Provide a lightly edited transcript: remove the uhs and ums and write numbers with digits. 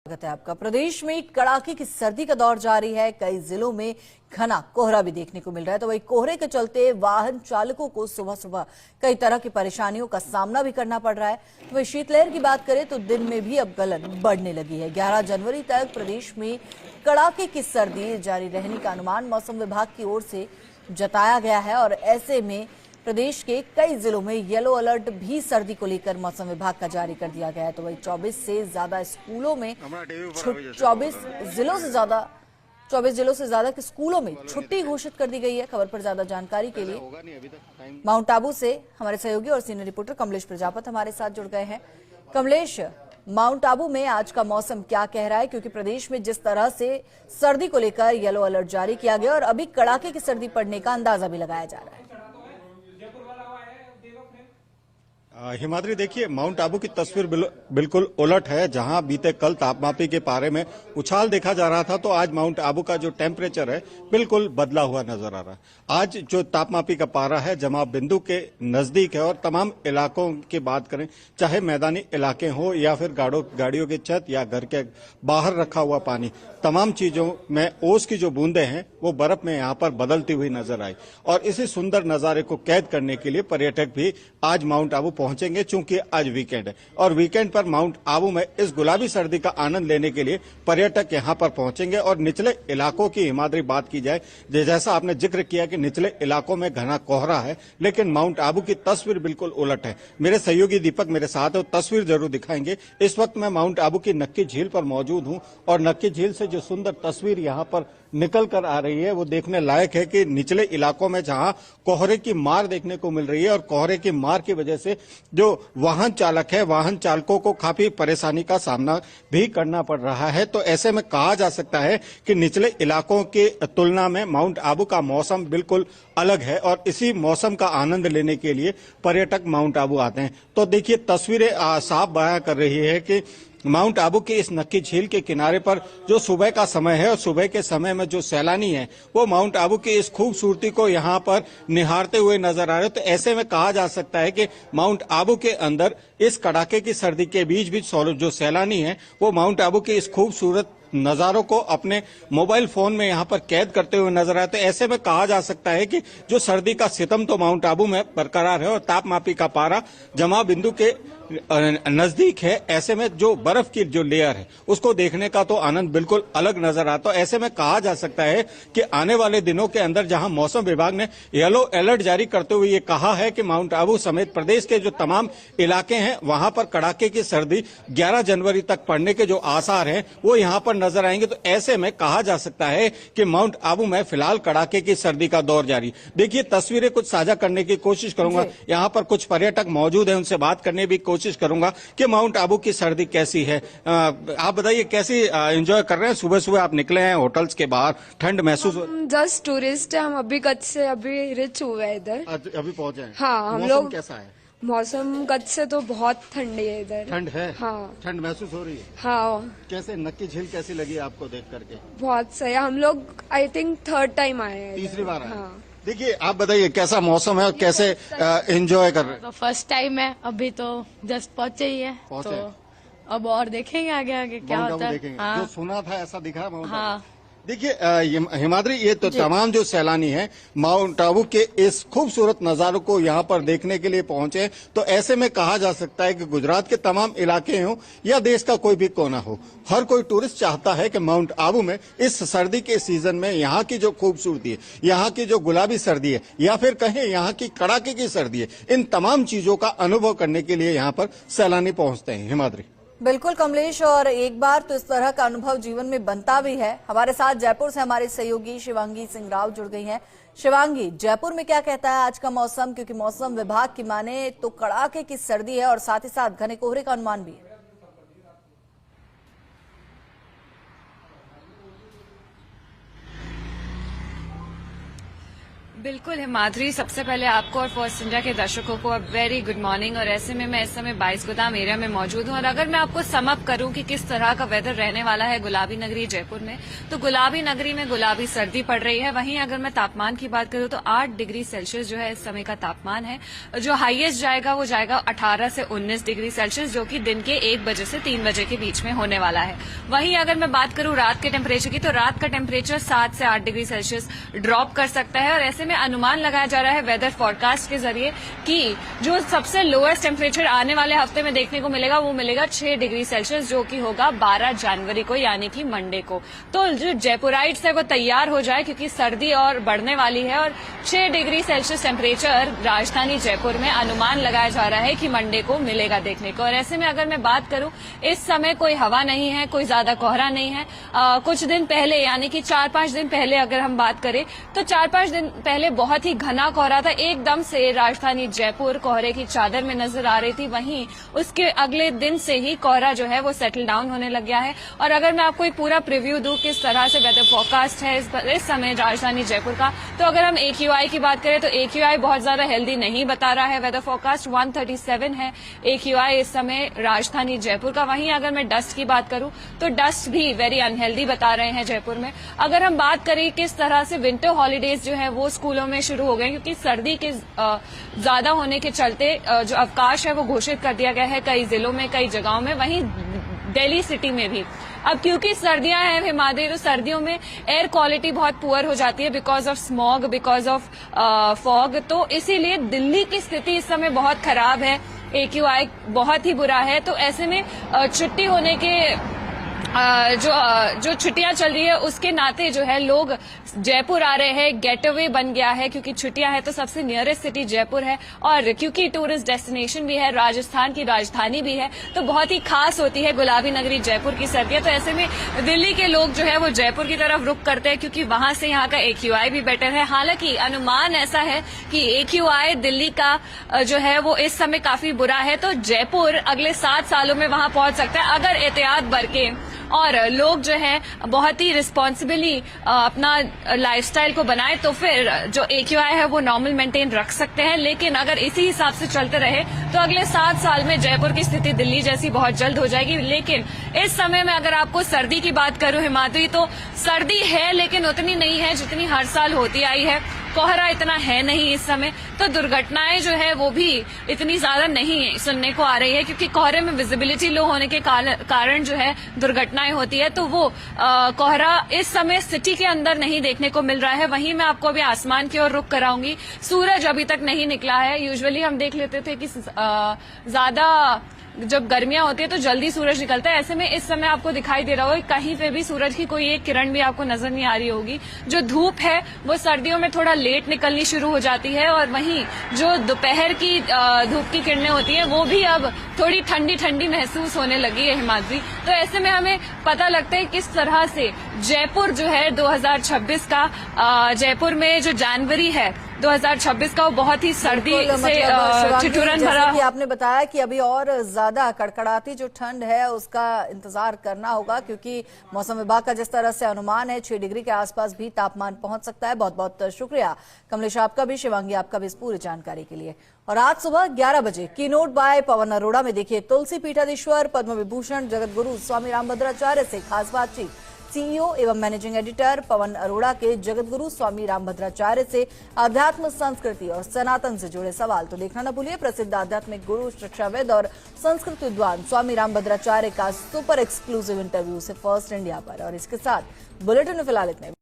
स्वागत है आपका। प्रदेश में कड़ाके की सर्दी का दौर जारी है। कई जिलों में घना कोहरा भी देखने को मिल रहा है। तो वही कोहरे के चलते वाहन चालकों को सुबह सुबह कई तरह की परेशानियों का सामना भी करना पड़ रहा है। तो वही शीतलहर की बात करें तो दिन में भी अब गलन बढ़ने लगी है। 11 जनवरी तक प्रदेश में कड़ाके की सर्दी जारी रहने का अनुमान मौसम विभाग की ओर से जताया गया है और ऐसे में प्रदेश के कई जिलों में येलो अलर्ट भी सर्दी को लेकर मौसम विभाग का जारी कर दिया गया है। तो वही 24 से ज्यादा स्कूलों में 24 जिलों से ज्यादा के स्कूलों में छुट्टी घोषित कर दी गई है। खबर पर ज्यादा जानकारी के लिए माउंट आबू से हमारे सहयोगी और सीनियर रिपोर्टर कमलेश प्रजापत हमारे साथ जुड़ गए हैं। कमलेश, माउंट आबू में आज का मौसम क्या कह रहा है, क्योंकि प्रदेश में जिस तरह से सर्दी को लेकर येलो अलर्ट जारी किया गया और अभी कड़ाके की सर्दी पड़ने का अंदाजा भी लगाया जा रहा है। हिमाद्री, देखिए, माउंट आबू की तस्वीर बिल्कुल उलट है। जहां बीते कल तापमापी के पारे में उछाल देखा जा रहा था, तो आज माउंट आबू का जो टेम्परेचर है बिल्कुल बदला हुआ नजर आ रहा है। आज जो तापमापी का पारा है जमाव बिंदु के नजदीक है और तमाम इलाकों की बात करें, चाहे मैदानी इलाके हो या फिर गाड़ियों की छत या घर के बाहर रखा हुआ पानी, तमाम चीजों में ओस की जो बूंदे हैं वो बर्फ में यहाँ पर बदलती हुई नजर आई। और इसी सुंदर नजारे को कैद करने के लिए पर्यटक भी आज माउंट आबू पहुंचेंगे, चूंकि आज वीकेंड है और वीकेंड पर माउंट आबू में इस गुलाबी सर्दी का आनंद लेने के लिए पर्यटक यहां पर पहुंचेंगे। और निचले इलाकों की हिमाद्री बात की जाए, जैसा आपने जिक्र किया कि निचले इलाकों में घना कोहरा है, लेकिन माउंट आबू की तस्वीर बिल्कुल उलट है। मेरे सहयोगी दीपक मेरे साथ है, तस्वीर जरूर दिखाएंगे। इस वक्त मैं माउंट आबू की नक्की झील पर मौजूद हूं और नक्की झील से जो सुंदर तस्वीर यहां पर निकल कर आ रही है वो देखने लायक है कि निचले इलाकों में जहां कोहरे की मार देखने को मिल रही है और कोहरे की मार की वजह से जो वाहन चालक है, वाहन चालकों को काफी परेशानी का सामना भी करना पड़ रहा है। तो ऐसे में कहा जा सकता है कि निचले इलाकों की तुलना में माउंट आबू का मौसम बिल्कुल अलग है और इसी मौसम का आनंद लेने के लिए पर्यटक माउंट आबू आते हैं। तो देखिए, तस्वीरें साफ बयां कर रही है कि माउंट आबू के इस नक्की झील के किनारे पर जो सुबह का समय है और सुबह के समय में जो सैलानी है वो माउंट आबू की इस खूबसूरती को यहाँ पर निहारते हुए नजर आ रहे हैं। तो ऐसे में कहा जा सकता है कि माउंट आबू के अंदर इस कड़ाके की सर्दी के बीच भी जो सैलानी है वो माउंट आबू के इस खूबसूरत नजारों को अपने मोबाइल फोन में यहाँ पर कैद करते हुए नजर आते हैं। ऐसे में कहा जा सकता है कि जो सर्दी का सितम तो माउंट आबू में बरकरार है और तापमापी का पारा जमा बिंदु के नजदीक है। ऐसे में जो बर्फ की जो लेयर है उसको देखने का तो आनंद बिल्कुल अलग नजर आता है। ऐसे में कहा जा सकता है कि आने वाले दिनों के अंदर जहां मौसम विभाग ने येलो अलर्ट जारी करते हुए ये कहा है कि माउंट आबू समेत प्रदेश के जो तमाम इलाके हैं वहां पर कड़ाके की सर्दी 11 जनवरी तक पड़ने के जो आसार हैं वो यहाँ पर नजर आएंगे। तो ऐसे में कहा जा सकता है कि माउंट आबू में फिलहाल कड़ाके की सर्दी का दौर जारी। देखिए, तस्वीरें कुछ साझा करने की कोशिश करूंगा। यहाँ पर कुछ पर्यटक मौजूद हैं, उनसे बात करने की कोशिश करूंगा कि माउंट आबू की सर्दी कैसी है। आप बताइए, कैसी एंजॉय कर रहे हैं? सुबह सुबह आप निकले हैं होटल्स के बाहर, ठंड महसूस हो? जस्ट टूरिस्ट है, हम अभी कच्छ से अभी रिच हुए हैं इधर, अभी पहुंचे हैं। हाँ, हम मौसम लोग कैसा है? मौसम कच्छ से तो बहुत ठंडी है इधर। ठंड है? हाँ, ठंड महसूस हो रही है? हाँ। कैसे नक्की झील कैसी लगी आपको देख करके? बहुत सही। हम लोग आई थिंक थर्ड टाइम आए हैं, तीसरी बार आए। हाँ। देखिए, आप बताइए कैसा मौसम है और कैसे एंजॉय कर रहे हैं? तो फर्स्ट टाइम है, अभी तो जस्ट पहुंचे ही है, पहुंचे। तो अब और देखेंगे आगे आगे क्या होता है। हाँ। जो सुना था ऐसा दिखा माउंट हाँ। आबू? देखिए हिमाद्री, ये तो तमाम जो सैलानी हैं माउंट आबू के इस खूबसूरत नजारों को यहाँ पर देखने के लिए पहुंचे। तो ऐसे में कहा जा सकता है कि गुजरात के तमाम इलाके हों या देश का कोई भी कोना हो, हर कोई टूरिस्ट चाहता है कि माउंट आबू में इस सर्दी के सीजन में यहाँ की जो खूबसूरती है, यहाँ की जो गुलाबी सर्दी है या फिर कहें यहाँ की कड़ाके की सर्दी है, इन तमाम चीजों का अनुभव करने के लिए यहाँ पर सैलानी पहुंचते हैं। हिमाद्री। बिल्कुल कमलेश, और एक बार तो इस तरह का अनुभव जीवन में बनता भी है। हमारे साथ जयपुर से हमारे सहयोगी शिवांगी सिंह राव जुड़ गई हैं। शिवांगी, जयपुर में क्या कहता है आज का मौसम, क्योंकि मौसम विभाग की माने तो कड़ाके की सर्दी है और साथ ही साथ घने कोहरे का अनुमान भी है। बिल्कुल हिमाद्री, सबसे पहले आपको और फर्स्ट इंडिया के दर्शकों को वेरी गुड मॉर्निंग। और ऐसे में मैं इस समय 22 गोदाम एरिया में मौजूद हूं और अगर मैं आपको सम अप करूं कि किस तरह का वेदर रहने वाला है गुलाबी नगरी जयपुर में, तो गुलाबी नगरी में गुलाबी सर्दी पड़ रही है। वहीं अगर मैं तापमान की बात करूं तो 8 डिग्री सेल्सियस जो है इस समय का तापमान है। जो हाईएस्ट जाएगा वो जाएगा 18 से 19 डिग्री सेल्सियस, जो कि दिन के 1 बजे से 3 बजे के बीच में होने वाला है। वहीं अगर मैं बात करूं रात के टेम्परेचर की, तो रात का टेम्परेचर 7 से 8 डिग्री सेल्सियस ड्रॉप कर सकता है। और ऐसे में अनुमान लगाया जा रहा है वेदर फोरकास्ट के जरिए कि जो सबसे लोएस्ट टेम्परेचर आने वाले हफ्ते में देखने को मिलेगा वो मिलेगा 6 डिग्री सेल्सियस, जो कि होगा 12 जनवरी को, यानी कि मंडे को। तो जो जयपुराइट्स है वो तैयार हो जाए, क्योंकि सर्दी और बढ़ने वाली है। और 6 डिग्री सेल्सियस टेम्परेचर राजधानी जयपुर में अनुमान लगाया जा रहा है कि मंडे को मिलेगा देखने को। और ऐसे में अगर मैं बात करूं, इस समय कोई हवा नहीं है, कोई ज्यादा कोहरा नहीं है। कुछ दिन पहले यानी कि 4-5 दिन पहले अगर हम बात करें तो 4-5 दिन पहले बहुत ही घना कोहरा था। एकदम से राजधानी जयपुर कोहरे की चादर में नजर आ रही थी। वहीं उसके अगले दिन से ही कोहरा जो है वो सेटल डाउन होने लग गया है। और अगर मैं आपको एक पूरा प्रीव्यू दूं किस तरह से वेदर फोरकास्ट है इस समय राजधानी जयपुर का, तो अगर हम AQI की बात करें तो AQI बहुत ज्यादा हेल्दी नहीं बता रहा है। वेदर फोरकास्ट 137 है AQI इस समय राजधानी जयपुर का। वहीं अगर मैं डस्ट की बात करूं तो डस्ट भी वेरी अनहेल्दी बता रहे हैं जयपुर में। अगर हम बात करें किस तरह से विंटर हॉलीडेज जो है वो स्कूलों में शुरू हो गए, क्योंकि सर्दी के ज्यादा होने के चलते जो अवकाश है वो घोषित कर दिया गया है कई जिलों में, कई जगहों में, वहीं दिल्ली सिटी में भी। अब क्योंकि सर्दियां हैं हिमाद्री, तो सर्दियों में एयर क्वालिटी बहुत पुअर हो जाती है because of smog, because of fog. तो इसीलिए दिल्ली की स्थिति इस समय बहुत खराब है, AQI बहुत ही बुरा है। तो ऐसे में छुट्टी होने के जो छुट्टियां चल रही है उसके नाते जो है लोग जयपुर आ रहे हैं, गेट अवे बन गया है, क्योंकि छुट्टियां हैं तो सबसे नियरेस्ट सिटी जयपुर है। और क्योंकि टूरिस्ट डेस्टिनेशन भी है, राजस्थान की राजधानी भी है, तो बहुत ही खास होती है गुलाबी नगरी जयपुर की सर्दियां। तो ऐसे में दिल्ली के लोग जो है वो जयपुर की तरफ रुख करते हैं, क्योंकि वहां से यहाँ का AQI भी बेटर है। हालांकि अनुमान ऐसा है कि AQI दिल्ली का जो है वो इस समय काफी बुरा है, तो जयपुर अगले 7 सालों में वहां पहुंच सकता है अगर एहतियात बरके और लोग जो है बहुत ही रिस्पॉन्सिबली अपना लाइफस्टाइल को बनाए, तो फिर जो AQI है वो नॉर्मल मेंटेन रख सकते हैं। लेकिन अगर इसी हिसाब से चलते रहे तो अगले 7 साल में जयपुर की स्थिति दिल्ली जैसी बहुत जल्द हो जाएगी। लेकिन इस समय में अगर आपको सर्दी की बात करूं हिमाद्री, तो सर्दी है लेकिन उतनी नहीं है जितनी हर साल होती आई है। कोहरा इतना है नहीं इस समय, तो दुर्घटनाएं जो है वो भी इतनी ज्यादा नहीं सुनने को आ रही है, क्योंकि कोहरे में विजिबिलिटी लो होने के कारण जो है दुर्घटनाएं होती है। तो वो कोहरा इस समय सिटी के अंदर नहीं देखने को मिल रहा है। वहीं मैं आपको अभी आसमान की ओर रुख कराऊंगी। सूरज अभी तक नहीं निकला है। यूजुअली हम देख लेते थे कि ज्यादा जब गर्मियां होती है तो जल्दी सूरज निकलता है। ऐसे में इस समय आपको दिखाई दे रहा होगा कहीं पे भी सूरज की कोई एक किरण भी आपको नजर नहीं आ रही होगी। जो धूप है वो सर्दियों में थोड़ा लेट निकलनी शुरू हो जाती है, और वहीं जो दोपहर की धूप की किरणें होती है वो भी अब थोड़ी ठंडी ठंडी महसूस होने लगी है हिमाद्री। तो ऐसे में हमें पता लगता है किस तरह से जयपुर जो है 2026 का जयपुर में जो जनवरी है 2026 का वो बहुत ही सर्दी से ठिठुरन भरा। कि आपने बताया कि अभी और ज्यादा कड़कड़ाती जो ठंड है उसका इंतजार करना होगा, क्योंकि मौसम विभाग का जिस तरह से अनुमान है 6 डिग्री के आसपास भी तापमान पहुंच सकता है। बहुत बहुत शुक्रिया कमलेश आपका भी, शिवांगी आपका भी इस पूरी जानकारी के लिए। और आज सुबह 11 बजे कीनोट बाय पवन अरोड़ा में देखिए तुलसी पीठाधीश्वर पद्म विभूषण जगत गुरु स्वामी रामभद्राचार्य से खास बातचीत। CEO एवं मैनेजिंग एडिटर पवन अरोड़ा के जगतगुरु स्वामी रामभद्राचार्य से अध्यात्म, संस्कृति और सनातन से जुड़े सवाल। तो देखना न भूलिए प्रसिद्ध आध्यात्मिक गुरु, शिक्षाविद और संस्कृत विद्वान स्वामी रामभद्राचार्य का सुपर एक्सक्लूसिव इंटरव्यू से फर्स्ट इंडिया पर। और इसके साथ बुलेटिन में फिलहाल इतने।